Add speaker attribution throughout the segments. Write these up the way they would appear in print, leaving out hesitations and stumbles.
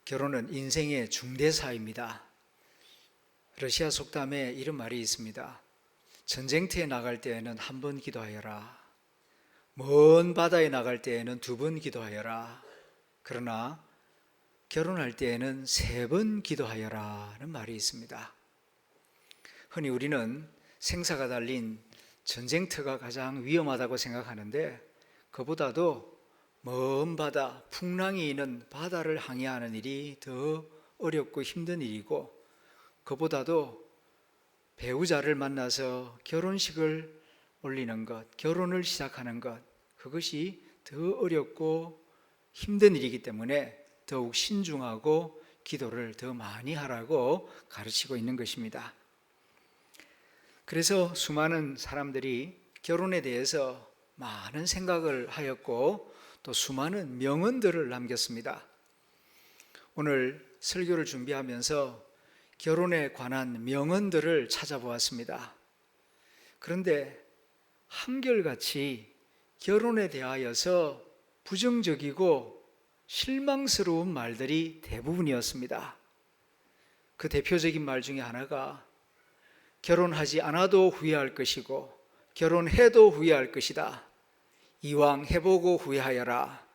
Speaker 1: 결혼은 인생의 중대사입니다. 러시아 속담에 이런 말이 있습니다. 전쟁터에 나갈 때에는 한 번 기도하여라. 먼 바다에 나갈 때에는 2번 기도하여라. 그러나 결혼할 때에는 3번 기도하여라는 말이 있습니다. 흔히 우리는 생사가 달린 전쟁터가 가장 위험하다고 생각하는데, 그보다도 먼 바다, 풍랑이 있는 바다를 항해하는 일이 더 어렵고 힘든 일이고, 그보다도 배우자를 만나서 결혼식을 올리는 것, 결혼을 시작하는 것, 그것이 더 어렵고 힘든 일이기 때문에 더욱 신중하고 기도를 더 많이 하라고 가르치고 있는 것입니다. 그래서 수많은 사람들이 결혼에 대해서 많은 생각을 하였고 또 수많은 명언들을 남겼습니다. 오늘 설교를 준비하면서 결혼에 관한 명언들을 찾아보았습니다. 그런데 한결같이 결혼에 대하여서 부정적이고 실망스러운 말들이 대부분이었습니다. 그 대표적인 말 중에 하나가 결혼하지 않아도 후회할 것이고 결혼해도 후회할 것이다. 이왕 해보고 후회하여라.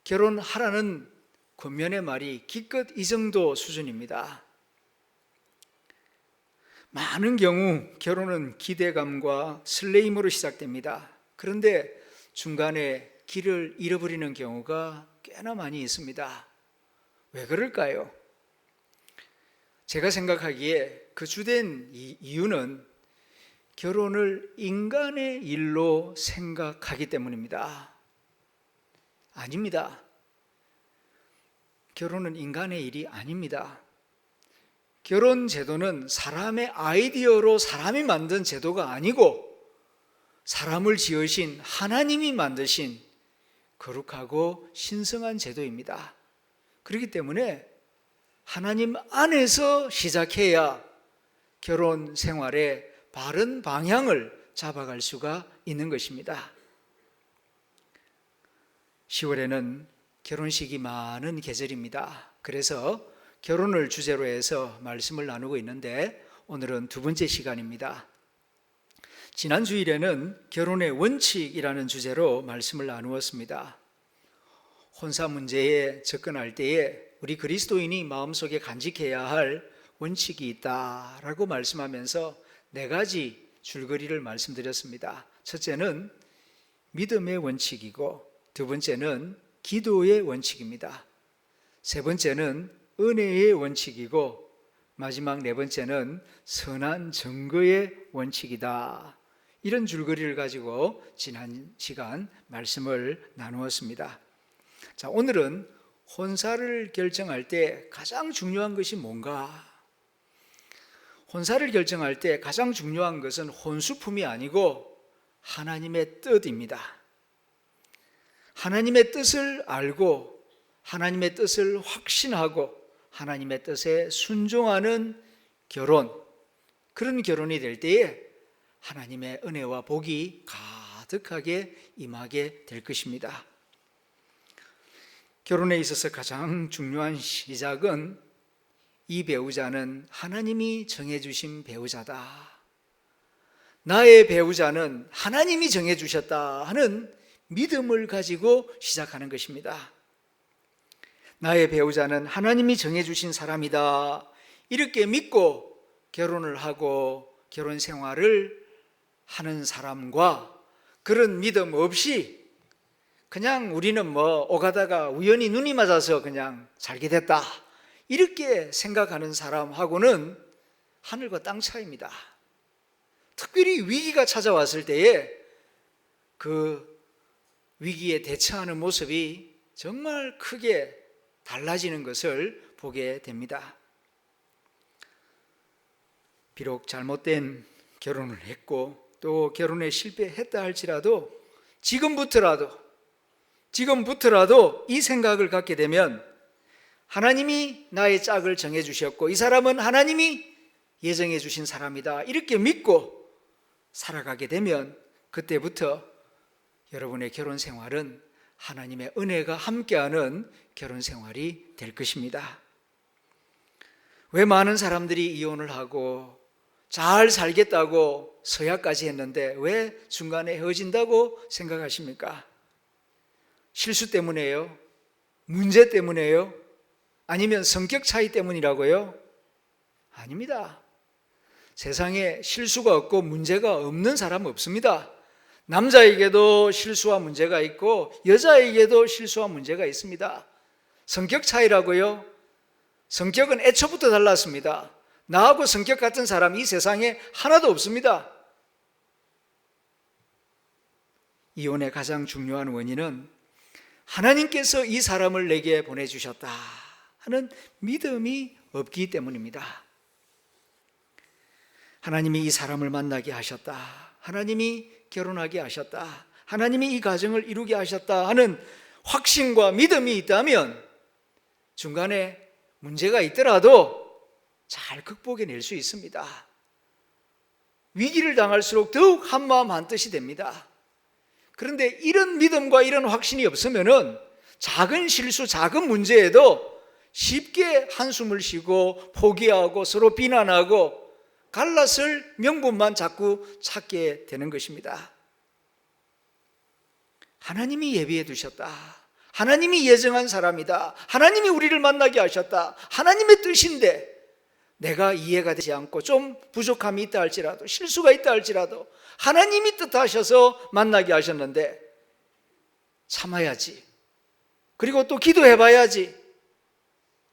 Speaker 1: 결혼하라는 권면의 말이 기껏 이 정도 수준입니다. 많은 경우 결혼은 기대감과 설레임으로 시작됩니다. 그런데 중간에 길을 잃어버리는 경우가 꽤나 많이 있습니다. 왜 그럴까요? 제가 생각하기에 그 주된 이유는 결혼을 인간의 일로 생각하기 때문입니다. 아닙니다. 결혼은 인간의 일이 아닙니다. 결혼 제도는 사람의 아이디어로 사람이 만든 제도가 아니고 사람을 지으신 하나님이 만드신 거룩하고 신성한 제도입니다. 그렇기 때문에 하나님 안에서 시작해야 결혼 생활의 바른 방향을 잡아갈 수가 있는 것입니다. 10월에는 결혼식이 많은 계절입니다. 그래서 결혼을 주제로 해서 말씀을 나누고 있는데 오늘은 2번째 시간입니다. 지난 주일에는 결혼의 원칙이라는 주제로 말씀을 나누었습니다. 혼사 문제에 접근할 때에 우리 그리스도인이 마음속에 간직해야 할 원칙이 있다라고 말씀하면서 4가지 줄거리를 말씀드렸습니다. 첫째는 믿음의 원칙이고, 2번째는 기도의 원칙입니다. 3번째는 은혜의 원칙이고, 마지막 4번째는 선한 증거의 원칙이다. 이런 줄거리를 가지고 지난 시간 말씀을 나누었습니다. 자, 오늘은 혼사를 결정할 때 가장 중요한 것이 뭔가? 혼사를 결정할 때 가장 중요한 것은 혼수품이 아니고 하나님의 뜻입니다. 하나님의 뜻을 알고 하나님의 뜻을 확신하고 하나님의 뜻에 순종하는 결혼, 그런 결혼이 될 때에 하나님의 은혜와 복이 가득하게 임하게 될 것입니다. 결혼에 있어서 가장 중요한 시작은 이 배우자는 하나님이 정해주신 배우자다. 나의 배우자는 하나님이 정해주셨다 하는 믿음을 가지고 시작하는 것입니다. 나의 배우자는 하나님이 정해주신 사람이다. 이렇게 믿고 결혼을 하고 결혼 생활을 하는 사람과 그런 믿음 없이 그냥 우리는 오가다가 우연히 눈이 맞아서 그냥 살게 됐다. 이렇게 생각하는 사람하고는 하늘과 땅 차이입니다. 특별히 위기가 찾아왔을 때에 그 위기에 대처하는 모습이 정말 크게 달라지는 것을 보게 됩니다. 비록 잘못된 결혼을 했고 또 결혼에 실패했다 할지라도 지금부터라도 이 생각을 갖게 되면 하나님이 나의 짝을 정해주셨고 이 사람은 하나님이 예정해 주신 사람이다. 이렇게 믿고 살아가게 되면 그때부터 여러분의 결혼 생활은 하나님의 은혜가 함께하는 결혼 생활이 될 것입니다. 왜 많은 사람들이 이혼을 하고 잘 살겠다고 서약까지 했는데 왜 중간에 헤어진다고 생각하십니까? 실수 때문이에요? 문제 때문이에요? 아니면 성격 차이 때문이라고요? 아닙니다. 세상에 실수가 없고 문제가 없는 사람은 없습니다. 남자에게도 실수와 문제가 있고 여자에게도 실수와 문제가 있습니다. 성격 차이라고요? 성격은 애초부터 달랐습니다. 나하고 성격 같은 사람이 이 세상에 하나도 없습니다. 이혼의 가장 중요한 원인은 하나님께서 이 사람을 내게 보내주셨다 하는 믿음이 없기 때문입니다. 하나님이 이 사람을 만나게 하셨다, 하나님이 결혼하게 하셨다, 하나님이 이 가정을 이루게 하셨다 하는 확신과 믿음이 있다면 중간에 문제가 있더라도 잘 극복해낼 수 있습니다. 위기를 당할수록 더욱 한마음 한뜻이 됩니다. 그런데 이런 믿음과 이런 확신이 없으면은 작은 실수, 작은 문제에도 쉽게 한숨을 쉬고 포기하고 서로 비난하고 갈라설 명분만 자꾸 찾게 되는 것입니다. 하나님이 예비해 두셨다, 하나님이 예정한 사람이다, 하나님이 우리를 만나게 하셨다, 하나님의 뜻인데 내가 이해가 되지 않고 좀 부족함이 있다 할지라도, 실수가 있다 할지라도 하나님이 뜻하셔서 만나게 하셨는데 참아야지, 그리고 또 기도해 봐야지,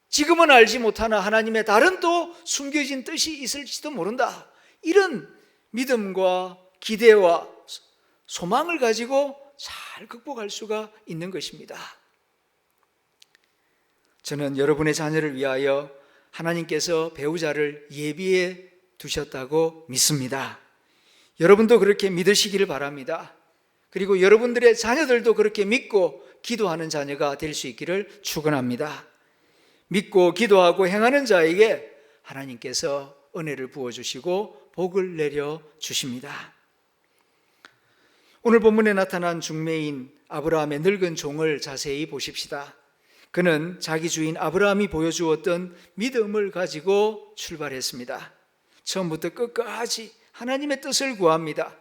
Speaker 1: 지금은 알지 못하나 하나님의 다른 또 숨겨진 뜻이 있을지도 모른다, 이런 믿음과 기대와 소망을 가지고 잘 극복할 수가 있는 것입니다. 저는 여러분의 자녀를 위하여 하나님께서 배우자를 예비해 두셨다고 믿습니다. 여러분도 그렇게 믿으시기를 바랍니다. 그리고 여러분들의 자녀들도 그렇게 믿고 기도하는 자녀가 될 수 있기를 축원합니다. 믿고 기도하고 행하는 자에게 하나님께서 은혜를 부어주시고 복을 내려주십니다. 오늘 본문에 나타난 중매인 아브라함의 늙은 종을 자세히 보십시다. 그는 자기 주인 아브라함이 보여주었던 믿음을 가지고 출발했습니다. 처음부터 끝까지 하나님의 뜻을 구합니다.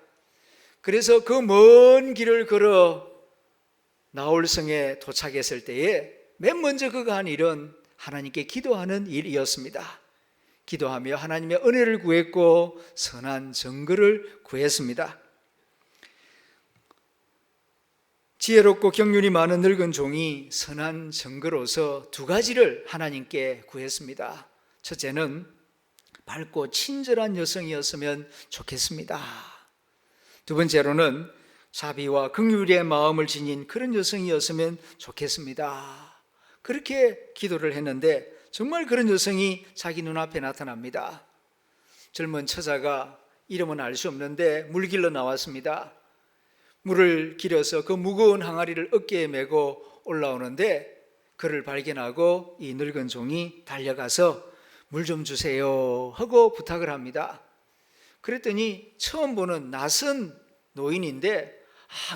Speaker 1: 그래서 그 먼 길을 걸어 나홀성에 도착했을 때에 맨 먼저 그가 한 일은 하나님께 기도하는 일이었습니다. 기도하며 하나님의 은혜를 구했고 선한 정글을 구했습니다. 지혜롭고 경륜이 많은 늙은 종이 선한 정글로서 두 가지를 하나님께 구했습니다. 첫째는 밝고 친절한 여성이었으면 좋겠습니다. 두 번째로는 자비와 긍휼의 마음을 지닌 그런 여성이었으면 좋겠습니다. 그렇게 기도를 했는데 정말 그런 여성이 자기 눈앞에 나타납니다. 젊은 처자가 이름은 알 수 없는데 물길로 나왔습니다. 물을 길어서 그 무거운 항아리를 어깨에 메고 올라오는데 그를 발견하고 이 늙은 종이 달려가서 물 좀 주세요 하고 부탁을 합니다. 그랬더니 처음 보는 낯선 노인인데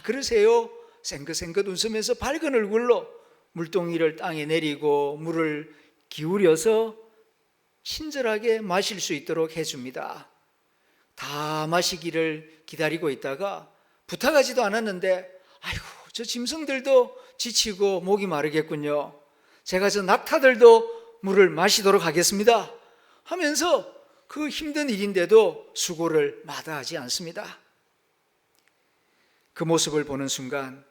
Speaker 1: 그러세요? 생긋생긋 웃으면서 밝은 얼굴로 물동이를 땅에 내리고 물을 기울여서 친절하게 마실 수 있도록 해줍니다. 다 마시기를 기다리고 있다가 부탁하지도 않았는데 아이고 저 짐승들도 지치고 목이 마르겠군요. 제가 저 낙타들도 물을 마시도록 하겠습니다 하면서 그 힘든 일인데도 수고를 마다하지 않습니다. 그 모습을 보는 순간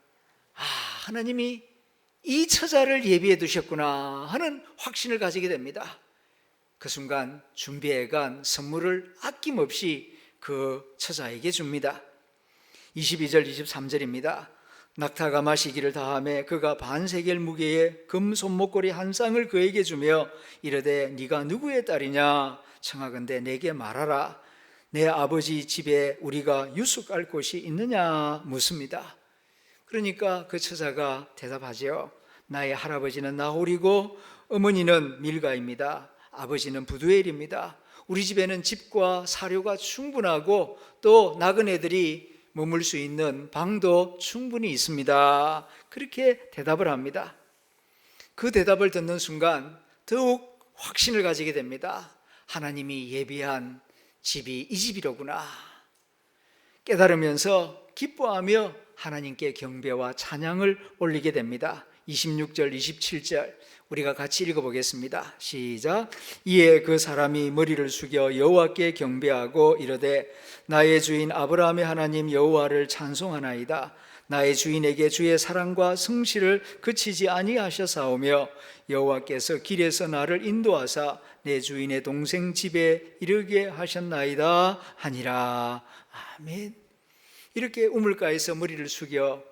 Speaker 1: 하나님이 이 처자를 예비해 두셨구나 하는 확신을 가지게 됩니다. 그 순간 준비해간 선물을 아낌없이 그 처자에게 줍니다. 22절 23절입니다. 낙타가 마시기를 다하매 그가 반세겔 무게의 금 손목걸이 한 쌍을 그에게 주며 이르되 네가 누구의 딸이냐 청하건대 내게 말하라. 내 아버지 집에 우리가 유숙 갈 곳이 있느냐 묻습니다. 그러니까 그 처자가 대답하죠. 나의 할아버지는 나홀이고 어머니는 밀가입니다. 아버지는 부두엘입니다. 우리 집에는 집과 사료가 충분하고 또 나그네들이 머물 수 있는 방도 충분히 있습니다. 그렇게 대답을 합니다. 그 대답을 듣는 순간 더욱 확신을 가지게 됩니다. 하나님이 예비한 집이 이 집이로구나 깨달으면서 기뻐하며 하나님께 경배와 찬양을 올리게 됩니다. 26절, 27절 우리가 같이 읽어보겠습니다. 시작. 이에 그 사람이 머리를 숙여 여호와께 경배하고 이르되 나의 주인 아브라함의 하나님 여호와를 찬송하나이다. 나의 주인에게 주의 사랑과 성실을 그치지 아니하셨사오며 여호와께서 길에서 나를 인도하사 내 주인의 동생 집에 이르게 하셨나이다 하니라. 아멘. 이렇게 우물가에서 머리를 숙여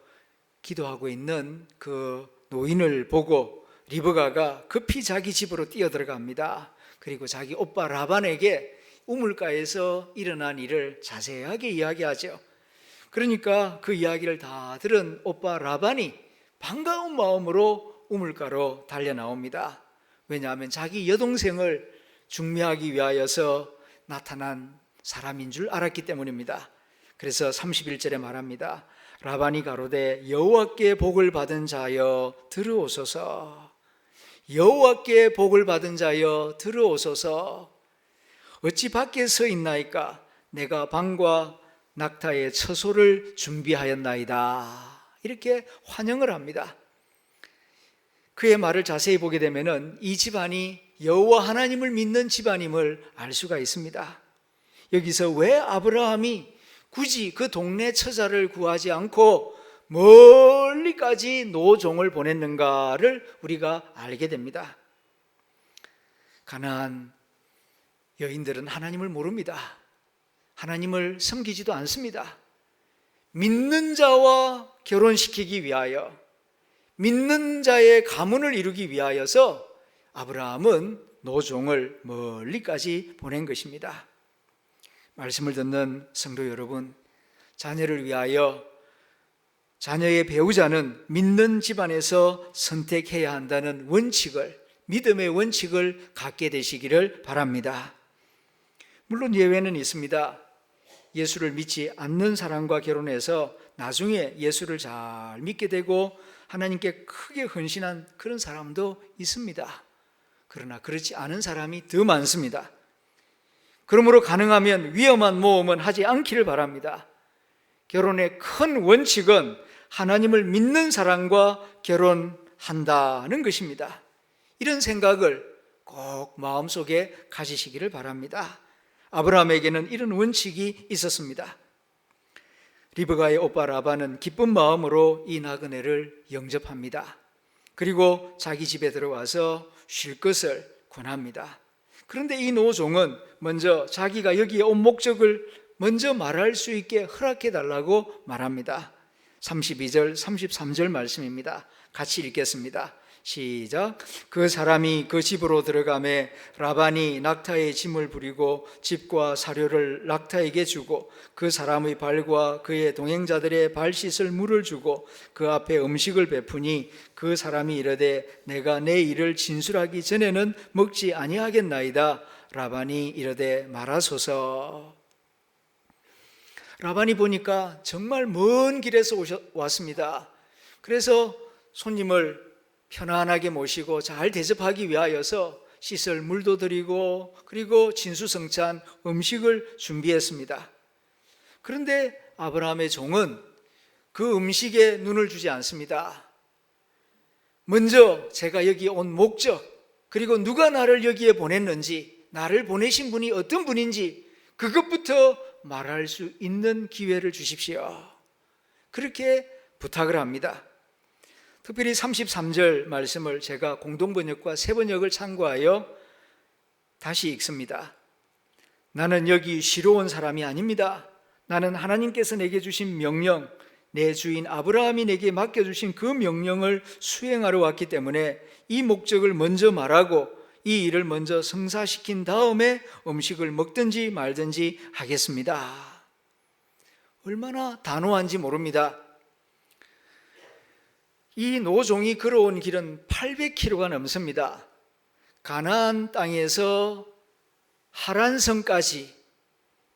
Speaker 1: 기도하고 있는 그 노인을 보고 리브가가 급히 자기 집으로 뛰어들어갑니다. 그리고 자기 오빠 라반에게 우물가에서 일어난 일을 자세하게 이야기하죠. 그러니까 그 이야기를 다 들은 오빠 라반이 반가운 마음으로 우물가로 달려 나옵니다. 왜냐하면 자기 여동생을 중매하기 위하여서 나타난 사람인 줄 알았기 때문입니다. 그래서 31절에 말합니다. 라반이 가로되 여호와께 복을 받은 자여 들어오소서. 여호와께 복을 받은 자여 들어오소서. 어찌 밖에 서 있나이까? 내가 방과 낙타의 처소를 준비하였나이다. 이렇게 환영을 합니다. 그의 말을 자세히 보게 되면 이 집안이 여호와 하나님을 믿는 집안임을 알 수가 있습니다. 여기서 왜 아브라함이 굳이 그 동네 처자를 구하지 않고 멀리까지 노종을 보냈는가를 우리가 알게 됩니다. 가나안 여인들은 하나님을 모릅니다. 하나님을 섬기지도 않습니다. 믿는 자와 결혼시키기 위하여, 믿는 자의 가문을 이루기 위하여서 아브라함은 노종을 멀리까지 보낸 것입니다. 말씀을 듣는 성도 여러분, 자녀를 위하여 자녀의 배우자는 믿는 집안에서 선택해야 한다는 원칙을, 믿음의 원칙을 갖게 되시기를 바랍니다. 물론 예외는 있습니다. 예수를 믿지 않는 사람과 결혼해서 나중에 예수를 잘 믿게 되고 하나님께 크게 헌신한 그런 사람도 있습니다. 그러나 그렇지 않은 사람이 더 많습니다. 그러므로 가능하면 위험한 모험은 하지 않기를 바랍니다. 결혼의 큰 원칙은 하나님을 믿는 사람과 결혼한다는 것입니다. 이런 생각을 꼭 마음속에 가지시기를 바랍니다. 아브라함에게는 이런 원칙이 있었습니다. 리브가의 오빠 라반은 기쁜 마음으로 이 나그네를 영접합니다. 그리고 자기 집에 들어와서 쉴 것을 권합니다. 그런데 이 노종은 먼저 자기가 여기에 온 목적을 먼저 말할 수 있게 허락해 달라고 말합니다. 32절, 33절 말씀입니다. 같이 읽겠습니다. 시작. 그 사람이 그 집으로 들어가매 라반이 낙타의 짐을 부리고 집과 사료를 낙타에게 주고 그 사람의 발과 그의 동행자들의 발 씻을 물을 주고 그 앞에 음식을 베푸니 그 사람이 이르되 내가 내 일을 진술하기 전에는 먹지 아니하겠나이다. 라반이 이르되 말하소서. 라반이 보니까 정말 먼 길에서 왔습니다. 그래서 손님을 편안하게 모시고 잘 대접하기 위하여서 씻을 물도 드리고 그리고 진수성찬 음식을 준비했습니다. 그런데 아브라함의 종은 그 음식에 눈을 주지 않습니다. 먼저 제가 여기 온 목적, 그리고 누가 나를 여기에 보냈는지, 나를 보내신 분이 어떤 분인지 그것부터 말할 수 있는 기회를 주십시오. 그렇게 부탁을 합니다. 특별히 33절 말씀을 제가 공동번역과 새번역을 참고하여 다시 읽습니다. 나는 여기 쉬러 온 사람이 아닙니다. 나는 하나님께서 내게 주신 명령, 내 주인 아브라함이 내게 맡겨주신 그 명령을 수행하러 왔기 때문에 이 목적을 먼저 말하고 이 일을 먼저 성사시킨 다음에 음식을 먹든지 말든지 하겠습니다. 얼마나 단호한지 모릅니다. 이 노종이 걸어온 길은 800km가 넘습니다. 가나안 땅에서 하란성까지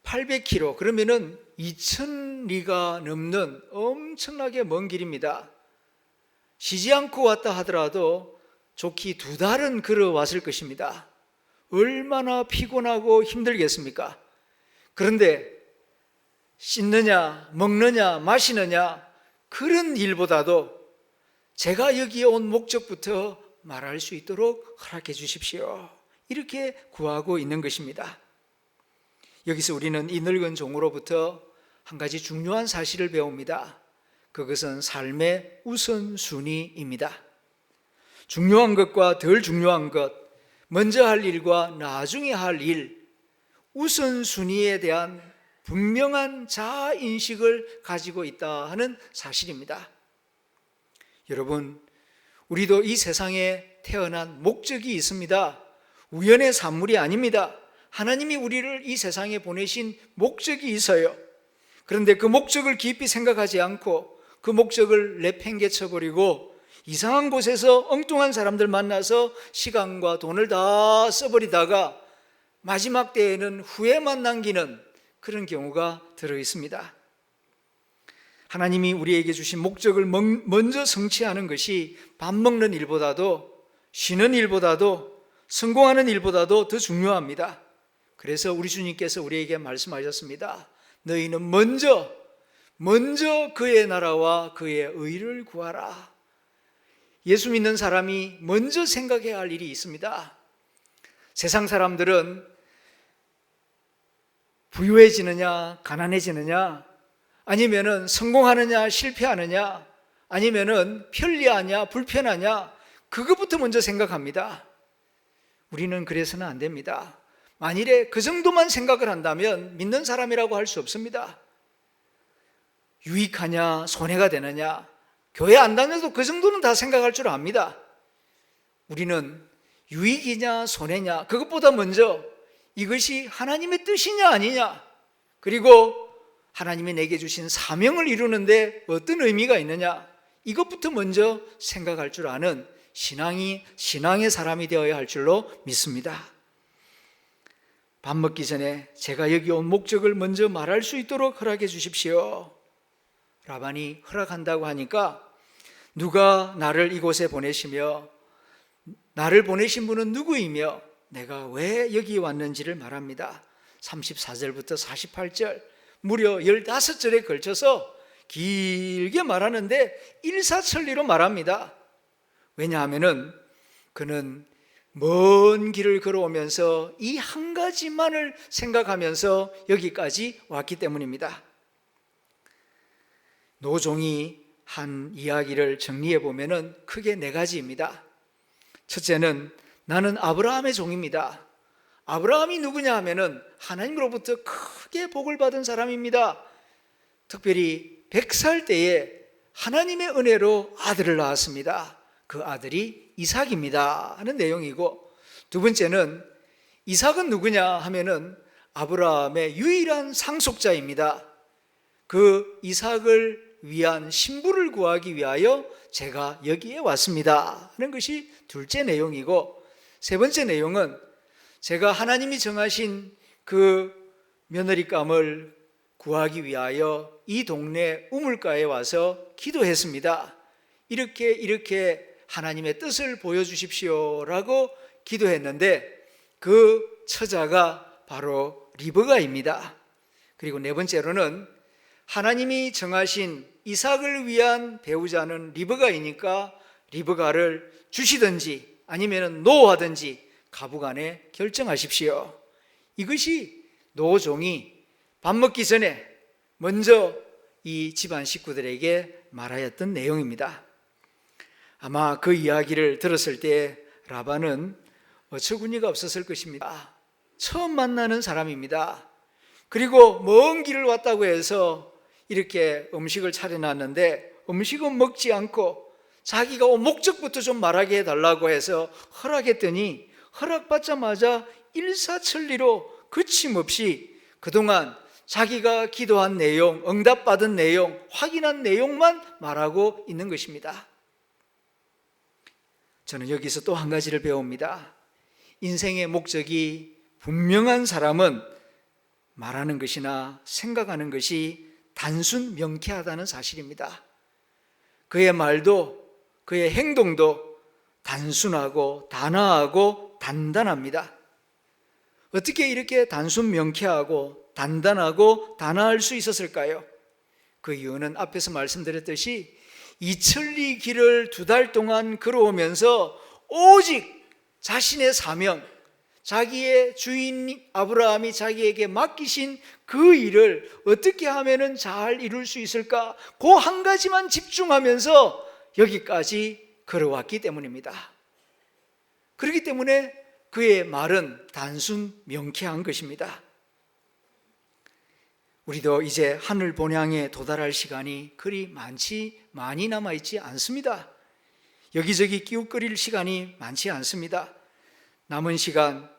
Speaker 1: 800km, 그러면은 2000리가 넘는 엄청나게 먼 길입니다. 쉬지 않고 왔다 하더라도 좋게 2달은 걸어왔을 것입니다. 얼마나 피곤하고 힘들겠습니까? 그런데 씻느냐, 먹느냐, 마시느냐 그런 일보다도 제가 여기에 온 목적부터 말할 수 있도록 허락해 주십시오. 이렇게 구하고 있는 것입니다. 여기서 우리는 이 늙은 종으로부터 한 가지 중요한 사실을 배웁니다. 그것은 삶의 우선순위입니다. 중요한 것과 덜 중요한 것, 먼저 할 일과 나중에 할 일, 우선순위에 대한 분명한 자아인식을 가지고 있다 하는 사실입니다. 여러분, 우리도 이 세상에 태어난 목적이 있습니다. 우연의 산물이 아닙니다. 하나님이 우리를 이 세상에 보내신 목적이 있어요. 그런데 그 목적을 깊이 생각하지 않고 그 목적을 내팽개쳐버리고 이상한 곳에서 엉뚱한 사람들 만나서 시간과 돈을 다 써버리다가 마지막 때에는 후회만 남기는 그런 경우가 들어 있습니다. 하나님이 우리에게 주신 목적을 먼저 성취하는 것이 밥 먹는 일보다도 쉬는 일보다도 성공하는 일보다도 더 중요합니다. 그래서 우리 주님께서 우리에게 말씀하셨습니다. 너희는 먼저 그의 나라와 그의 의를 구하라. 예수 믿는 사람이 먼저 생각해야 할 일이 있습니다. 세상 사람들은 부유해지느냐 가난해지느냐 아니면은 성공하느냐 실패하느냐 아니면은 편리하냐 불편하냐 그것부터 먼저 생각합니다. 우리는 그래서는 안 됩니다. 만일에 그 정도만 생각을 한다면 믿는 사람이라고 할 수 없습니다. 유익하냐 손해가 되느냐 교회 안 다녀도 그 정도는 다 생각할 줄 압니다. 우리는 유익이냐 손해냐 그것보다 먼저 이것이 하나님의 뜻이냐 아니냐 그리고 하나님이 내게 주신 사명을 이루는데 어떤 의미가 있느냐 이것부터 먼저 생각할 줄 아는 신앙의 사람이 되어야 할 줄로 믿습니다. 밥 먹기 전에 제가 여기 온 목적을 먼저 말할 수 있도록 허락해 주십시오. 라반이 허락한다고 하니까 누가 나를 이곳에 보내시며 나를 보내신 분은 누구이며 내가 왜 여기 왔는지를 말합니다. 34절부터 48절 무려 15절에 걸쳐서 길게 말하는데 일사천리로 말합니다. 왜냐하면은 그는 먼 길을 걸어오면서 이 한 가지만을 생각하면서 여기까지 왔기 때문입니다. 노종이 한 이야기를 정리해 보면은 크게 4가지입니다. 첫째는 나는 아브라함의 종입니다. 아브라함이 누구냐 하면은 하나님으로부터 크게 복을 받은 사람입니다. 특별히 100살 때에 하나님의 은혜로 아들을 낳았습니다. 그 아들이 이삭입니다 하는 내용이고, 두 번째는 이삭은 누구냐 하면은 아브라함의 유일한 상속자입니다. 그 이삭을 위한 신부를 구하기 위하여 제가 여기에 왔습니다 하는 것이 둘째 내용이고, 세 번째 내용은 제가 하나님이 정하신 그 며느리감을 구하기 위하여 이 동네 우물가에 와서 기도했습니다. 이렇게 하나님의 뜻을 보여주십시오라고 기도했는데 그 처자가 바로 리브가입니다. 그리고 네 번째로는 하나님이 정하신 이삭을 위한 배우자는 리브가이니까 리브가를 주시든지 아니면 노하든지 가부간에 결정하십시오. 이것이 노종이 밥 먹기 전에 먼저 이 집안 식구들에게 말하였던 내용입니다. 아마 그 이야기를 들었을 때 라반은 어처구니가 없었을 것입니다. 처음 만나는 사람입니다. 그리고 먼 길을 왔다고 해서 이렇게 음식을 차려놨는데 음식은 먹지 않고 자기가 온 목적부터 좀 말하게 해달라고 해서 허락했더니 허락받자마자 일사천리로 거침없이 그동안 자기가 기도한 내용, 응답받은 내용, 확인한 내용만 말하고 있는 것입니다. 저는 여기서 또 한 가지를 배웁니다. 인생의 목적이 분명한 사람은 말하는 것이나 생각하는 것이 단순 명쾌하다는 사실입니다. 그의 말도 그의 행동도 단순하고 단아하고 단단합니다. 어떻게 이렇게 단순 명쾌하고 단단하고 단아할 수 있었을까요? 그 이유는 앞에서 말씀드렸듯이 이천리 길을 2달 동안 걸어오면서 오직 자신의 사명, 자기의 주인 아브라함이 자기에게 맡기신 그 일을 어떻게 하면 잘 이룰 수 있을까? 그 한 가지만 집중하면서 여기까지 걸어왔기 때문입니다. 그렇기 때문에 그의 말은 단순 명쾌한 것입니다. 우리도 이제 하늘 본향에 도달할 시간이 그리 많이 남아있지 않습니다. 여기저기 끼웃거릴 시간이 많지 않습니다. 남은 시간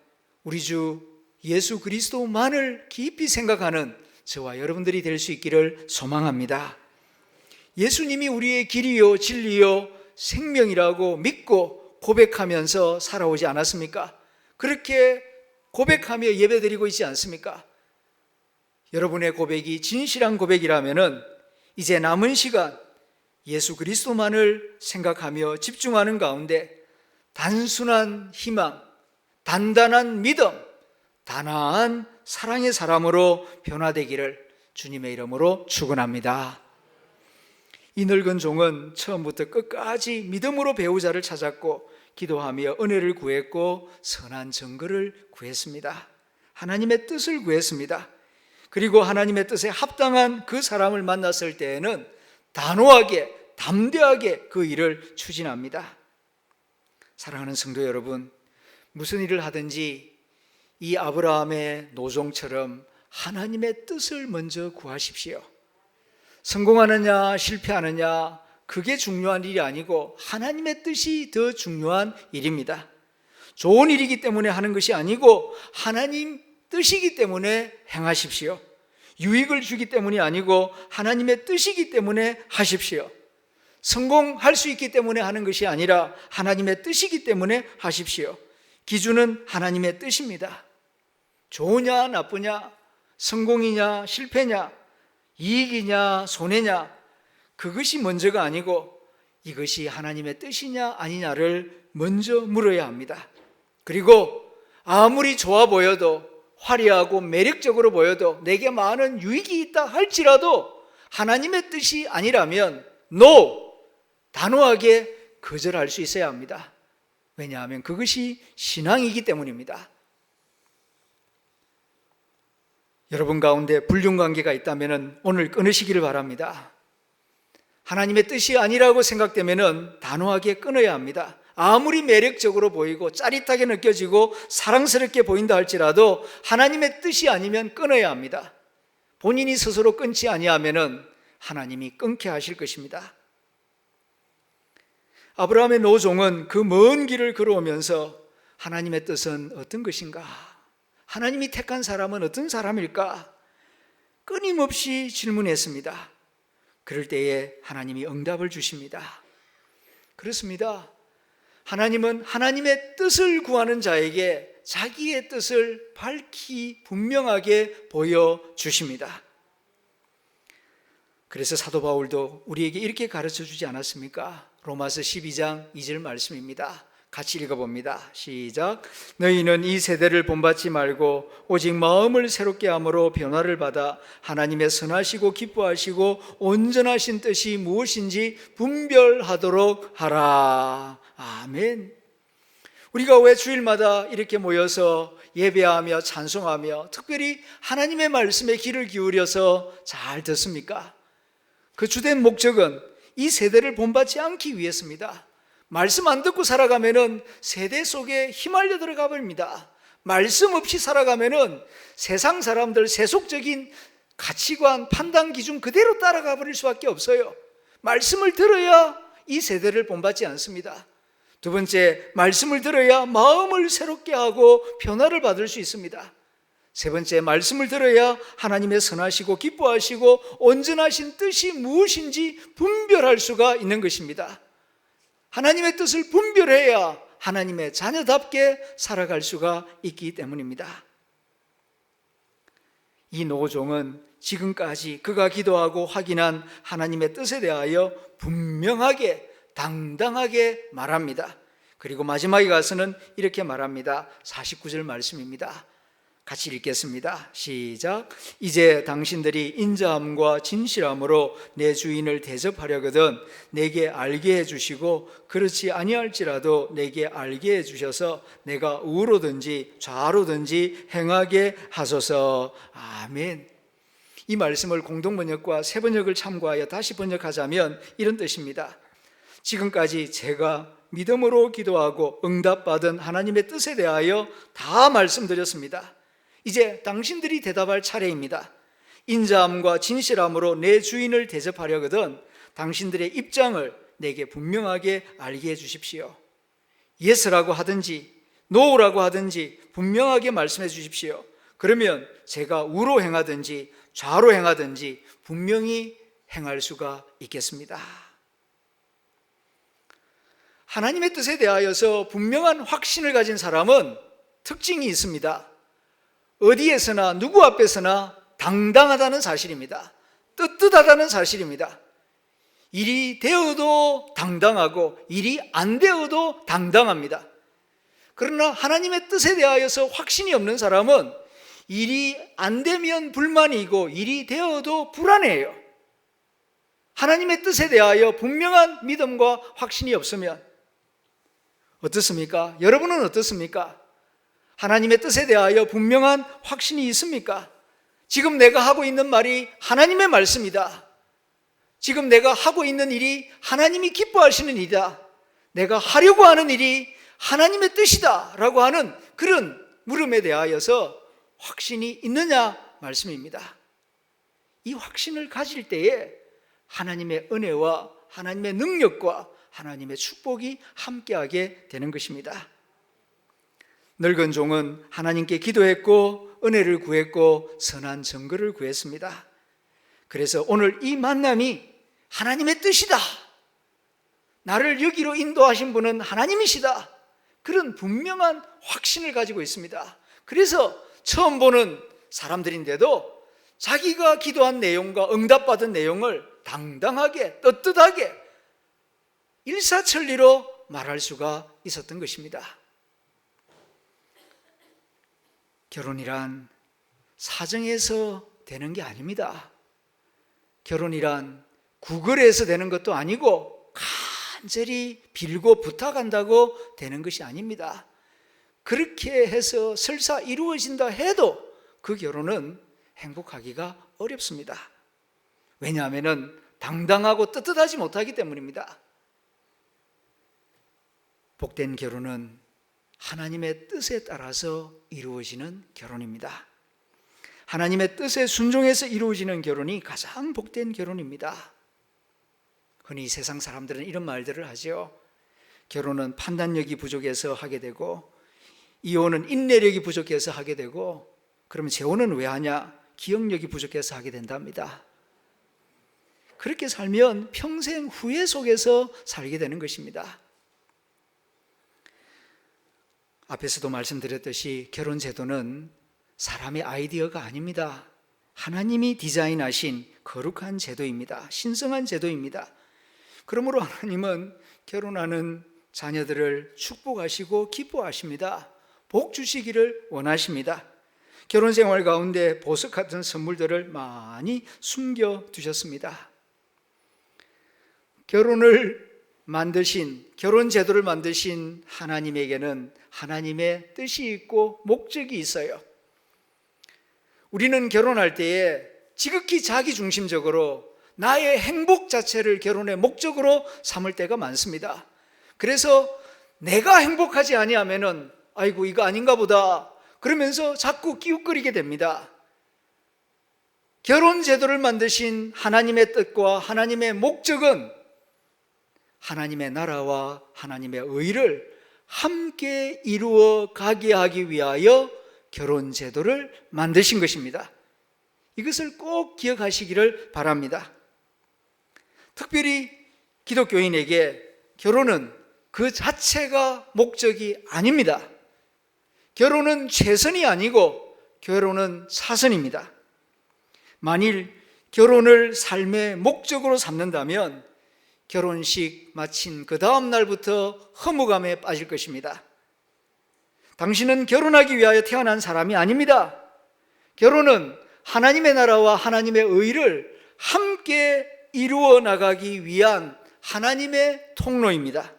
Speaker 1: 우리 주 예수 그리스도만을 깊이 생각하는 저와 여러분들이 될 수 있기를 소망합니다. 예수님이 우리의 길이요 진리요 생명이라고 믿고 고백하면서 살아오지 않았습니까? 그렇게 고백하며 예배드리고 있지 않습니까? 여러분의 고백이 진실한 고백이라면 이제 남은 시간 예수 그리스도만을 생각하며 집중하는 가운데 단순한 희망, 단단한 믿음, 단아한 사랑의 사람으로 변화되기를 주님의 이름으로 축원합니다. 이 늙은 종은 처음부터 끝까지 믿음으로 배우자를 찾았고 기도하며 은혜를 구했고 선한 증거를 구했습니다. 하나님의 뜻을 구했습니다. 그리고 하나님의 뜻에 합당한 그 사람을 만났을 때에는 단호하게 담대하게 그 일을 추진합니다. 사랑하는 성도 여러분, 무슨 일을 하든지 이 아브라함의 노종처럼 하나님의 뜻을 먼저 구하십시오. 성공하느냐 실패하느냐 그게 중요한 일이 아니고 하나님의 뜻이 더 중요한 일입니다. 좋은 일이기 때문에 하는 것이 아니고 하나님 뜻이기 때문에 행하십시오. 유익을 주기 때문이 아니고 하나님의 뜻이기 때문에 하십시오. 성공할 수 있기 때문에 하는 것이 아니라 하나님의 뜻이기 때문에 하십시오. 기준은 하나님의 뜻입니다. 좋으냐 나쁘냐, 성공이냐 실패냐, 이익이냐 손해냐, 그것이 먼저가 아니고 이것이 하나님의 뜻이냐 아니냐를 먼저 물어야 합니다. 그리고 아무리 좋아 보여도 화려하고 매력적으로 보여도 내게 많은 유익이 있다 할지라도 하나님의 뜻이 아니라면 NO! 단호하게 거절할 수 있어야 합니다. 왜냐하면 그것이 신앙이기 때문입니다. 여러분 가운데 불륜관계가 있다면 오늘 끊으시기를 바랍니다. 하나님의 뜻이 아니라고 생각되면 단호하게 끊어야 합니다. 아무리 매력적으로 보이고 짜릿하게 느껴지고 사랑스럽게 보인다 할지라도 하나님의 뜻이 아니면 끊어야 합니다. 본인이 스스로 끊지 아니하면 하나님이 끊게 하실 것입니다. 아브라함의 노종은 그 먼 길을 걸어오면서 하나님의 뜻은 어떤 것인가? 하나님이 택한 사람은 어떤 사람일까? 끊임없이 질문했습니다. 그럴 때에 하나님이 응답을 주십니다. 그렇습니다. 하나님은 하나님의 뜻을 구하는 자에게 자기의 뜻을 밝히 분명하게 보여주십니다. 그래서 사도 바울도 우리에게 이렇게 가르쳐 주지 않았습니까? 로마서 12장 2절 말씀입니다. 같이 읽어봅니다. 시작. 너희는 이 세대를 본받지 말고 오직 마음을 새롭게 함으로 변화를 받아 하나님의 선하시고 기뻐하시고 온전하신 뜻이 무엇인지 분별하도록 하라. 아멘. 우리가 왜 주일마다 이렇게 모여서 예배하며 찬송하며 특별히 하나님의 말씀에 귀를 기울여서 잘 듣습니까? 그 주된 목적은 이 세대를 본받지 않기 위해서입니다. 말씀 안 듣고 살아가면은 세대 속에 휘말려 들어가 버립니다. 말씀 없이 살아가면은 세상 사람들 세속적인 가치관, 판단 기준 그대로 따라가 버릴 수밖에 없어요. 말씀을 들어야 이 세대를 본받지 않습니다. 두 번째, 말씀을 들어야 마음을 새롭게 하고 변화를 받을 수 있습니다. 세 번째, 말씀을 들어야 하나님의 선하시고 기뻐하시고 온전하신 뜻이 무엇인지 분별할 수가 있는 것입니다. 하나님의 뜻을 분별해야 하나님의 자녀답게 살아갈 수가 있기 때문입니다. 이 노종은 지금까지 그가 기도하고 확인한 하나님의 뜻에 대하여 분명하게 당당하게 말합니다. 그리고 마지막에 가서는 이렇게 말합니다. 49절 말씀입니다. 같이 읽겠습니다. 시작. 이제 당신들이 인자함과 진실함으로 내 주인을 대접하려거든 내게 알게 해주시고 그렇지 아니할지라도 내게 알게 해주셔서 내가 우로든지 좌로든지 행하게 하소서. 아멘. 이 말씀을 공동번역과 새번역을 참고하여 다시 번역하자면 이런 뜻입니다. 지금까지 제가 믿음으로 기도하고 응답받은 하나님의 뜻에 대하여 다 말씀드렸습니다. 이제 당신들이 대답할 차례입니다. 인자함과 진실함으로 내 주인을 대접하려거든 당신들의 입장을 내게 분명하게 알게 해주십시오. 예스라고 하든지 노라고 하든지 분명하게 말씀해 주십시오. 그러면 제가 우로 행하든지 좌로 행하든지 분명히 행할 수가 있겠습니다. 하나님의 뜻에 대하여서 분명한 확신을 가진 사람은 특징이 있습니다. 어디에서나 누구 앞에서나 당당하다는 사실입니다. 떳떳하다는 사실입니다. 일이 되어도 당당하고 일이 안 되어도 당당합니다. 그러나 하나님의 뜻에 대하여서 확신이 없는 사람은 일이 안 되면 불만이고 일이 되어도 불안해요. 하나님의 뜻에 대하여 분명한 믿음과 확신이 없으면 어떻습니까? 여러분은 어떻습니까? 하나님의 뜻에 대하여 분명한 확신이 있습니까? 지금 내가 하고 있는 말이 하나님의 말씀이다. 지금 내가 하고 있는 일이 하나님이 기뻐하시는 일이다. 내가 하려고 하는 일이 하나님의 뜻이다 라고 하는 그런 물음에 대하여서 확신이 있느냐 말씀입니다. 이 확신을 가질 때에 하나님의 은혜와 하나님의 능력과 하나님의 축복이 함께하게 되는 것입니다. 늙은 종은 하나님께 기도했고 은혜를 구했고 선한 증거를 구했습니다. 그래서 오늘 이 만남이 하나님의 뜻이다. 나를 여기로 인도하신 분은 하나님이시다. 그런 분명한 확신을 가지고 있습니다. 그래서 처음 보는 사람들인데도 자기가 기도한 내용과 응답받은 내용을 당당하게 떳떳하게 일사천리로 말할 수가 있었던 것입니다. 결혼이란 사정에서 되는 게 아닙니다. 결혼이란 구걸해서 되는 것도 아니고 간절히 빌고 부탁한다고 되는 것이 아닙니다. 그렇게 해서 설사 이루어진다 해도 그 결혼은 행복하기가 어렵습니다. 왜냐하면 당당하고 떳떳하지 못하기 때문입니다. 복된 결혼은 하나님의 뜻에 따라서 이루어지는 결혼입니다. 하나님의 뜻에 순종해서 이루어지는 결혼이 가장 복된 결혼입니다. 흔히 세상 사람들은 이런 말들을 하죠. 결혼은 판단력이 부족해서 하게 되고 이혼은 인내력이 부족해서 하게 되고 그러면 재혼은 왜 하냐? 기억력이 부족해서 하게 된답니다. 그렇게 살면 평생 후회 속에서 살게 되는 것입니다. 앞에서도 말씀드렸듯이 결혼 제도는 사람의 아이디어가 아닙니다. 하나님이 디자인하신 거룩한 제도입니다. 신성한 제도입니다. 그러므로 하나님은 결혼하는 자녀들을 축복하시고 기뻐하십니다. 복 주시기를 원하십니다. 결혼 생활 가운데 보석 같은 선물들을 많이 숨겨두셨습니다. 결혼을 만드신, 결혼 제도를 만드신 하나님에게는 하나님의 뜻이 있고 목적이 있어요. 우리는 결혼할 때에 지극히 자기중심적으로 나의 행복 자체를 결혼의 목적으로 삼을 때가 많습니다. 그래서 내가 행복하지 아니하면은 아이고 이거 아닌가 보다 그러면서 자꾸 기웃거리게 됩니다. 결혼 제도를 만드신 하나님의 뜻과 하나님의 목적은 하나님의 나라와 하나님의 의를 함께 이루어 가게 하기 위하여 결혼 제도를 만드신 것입니다. 이것을 꼭 기억하시기를 바랍니다. 특별히 기독교인에게 결혼은 그 자체가 목적이 아닙니다. 결혼은 최선이 아니고 결혼은 사선입니다. 만일 결혼을 삶의 목적으로 삼는다면 결혼식 마친 그 다음 날부터 허무감에 빠질 것입니다. 당신은 결혼하기 위하여 태어난 사람이 아닙니다. 결혼은 하나님의 나라와 하나님의 의를 함께 이루어 나가기 위한 하나님의 통로입니다.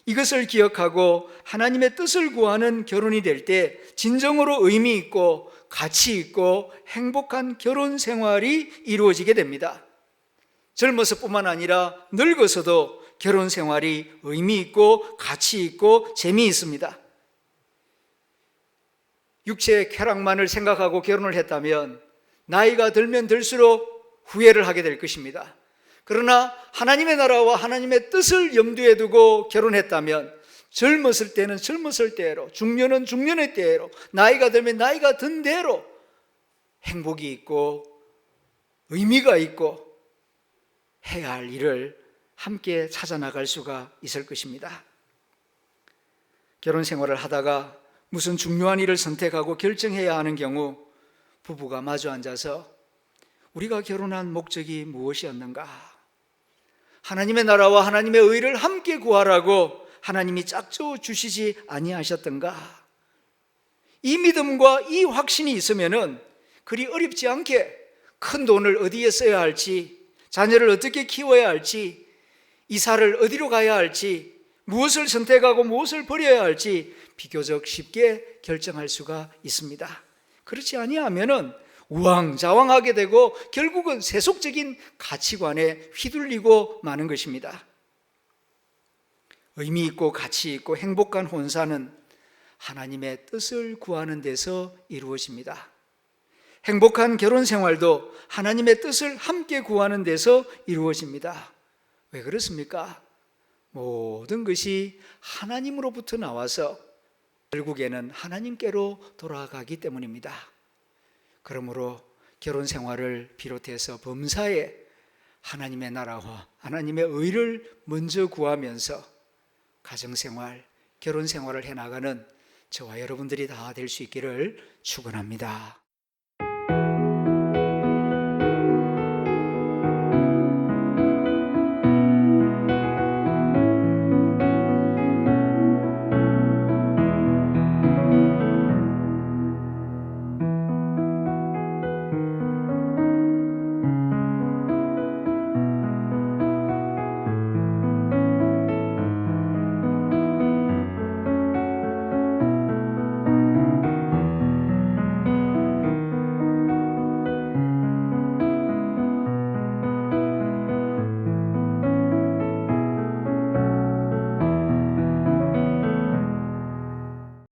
Speaker 1: 이것을 기억하고 하나님의 뜻을 구하는 결혼이 될 때 진정으로 의미 있고 가치 있고 행복한 결혼 생활이 이루어지게 됩니다. 젊어서뿐만 아니라 늙어서도 결혼 생활이 의미 있고 가치 있고 재미있습니다. 육체의 쾌락만을 생각하고 결혼을 했다면 나이가 들면 들수록 후회를 하게 될 것입니다. 그러나 하나님의 나라와 하나님의 뜻을 염두에 두고 결혼했다면 젊었을 때는 젊었을 때로, 중년은 중년의 때로, 나이가 들면 나이가 든 대로 행복이 있고 의미가 있고 해야 할 일을 함께 찾아 나갈 수가 있을 것입니다. 결혼 생활을 하다가 무슨 중요한 일을 선택하고 결정해야 하는 경우 부부가 마주 앉아서 우리가 결혼한 목적이 무엇이었는가? 하나님의 나라와 하나님의 의를 함께 구하라고 하나님이 짝져 주시지 아니하셨던가? 이 믿음과 이 확신이 있으면은 그리 어렵지 않게 큰 돈을 어디에 써야 할지, 자녀를 어떻게 키워야 할지, 이사를 어디로 가야 할지, 무엇을 선택하고 무엇을 버려야 할지 비교적 쉽게 결정할 수가 있습니다. 그렇지 아니하면은 우왕좌왕하게 되고 결국은 세속적인 가치관에 휘둘리고 마는 것입니다. 의미 있고 가치 있고 행복한 혼사는 하나님의 뜻을 구하는 데서 이루어집니다. 행복한 결혼 생활도 하나님의 뜻을 함께 구하는 데서 이루어집니다. 왜 그렇습니까? 모든 것이 하나님으로부터 나와서 결국에는 하나님께로 돌아가기 때문입니다. 그러므로 결혼 생활을 비롯해서 범사에 하나님의 나라와 하나님의 의를 먼저 구하면서 가정생활, 결혼 생활을 해나가는 저와 여러분들이 다 될 수 있기를 축원합니다.